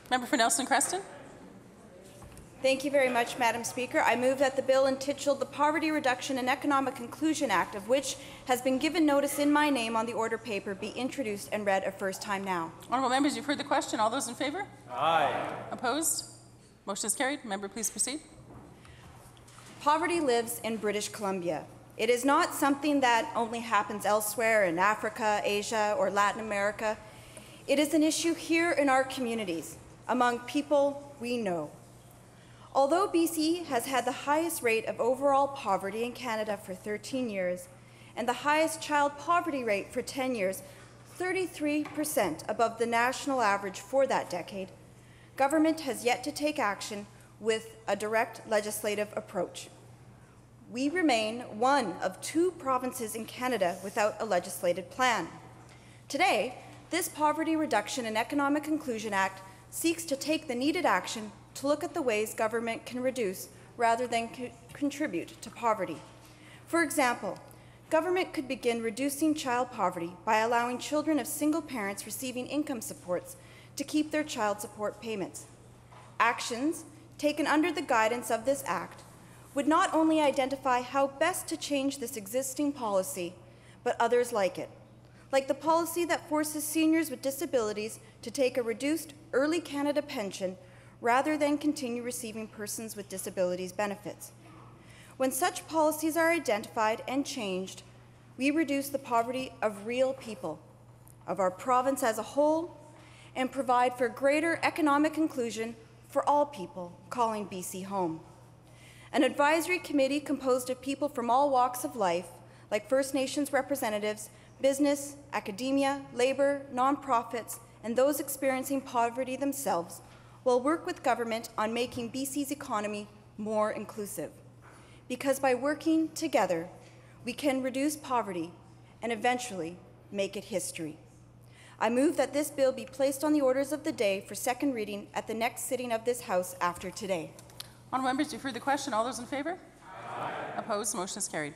Member for Nelson Creston. Thank you very much, Madam Speaker. I move that the bill entitled the Poverty Reduction and Economic Inclusion Act, of which has been given notice in my name on the order paper, be introduced and read a first time now. Honourable members, you've heard the question. All those in favour? Aye. Opposed? Motion is carried. Member, please proceed. Poverty lives in British Columbia. It is not something that only happens elsewhere in Africa, Asia, or Latin America. It is an issue here in our communities, among people we know. Although BC has had the highest rate of overall poverty in Canada for 13 years and the highest child poverty rate for 10 years, 33% above the national average for that decade, government has yet to take action with a direct legislative approach. We remain one of 2 provinces in Canada without a legislated plan. Today, this Poverty Reduction and Economic Inclusion Act seeks to take the needed action to look at the ways government can reduce rather than contribute to poverty. For example, government could begin reducing child poverty by allowing children of single parents receiving income supports to keep their child support payments. Actions taken under the guidance of this Act would not only identify how best to change this existing policy, but others like it, like the policy that forces seniors with disabilities to take a reduced early Canada pension rather than continue receiving persons with disabilities benefits. When such policies are identified and changed, we reduce the poverty of real people, of our province as a whole, and provide for greater economic inclusion for all people calling BC home. An advisory committee composed of people from all walks of life, like First Nations representatives, business, academia, labour, nonprofits, and those experiencing poverty themselves, will work with government on making BC's economy more inclusive. Because by working together, we can reduce poverty and eventually make it history. I move that this bill be placed on the orders of the day for second reading at the next sitting of this House after today. Honourable members, you've heard the question. All those in favour? Aye. Opposed? Motion is carried.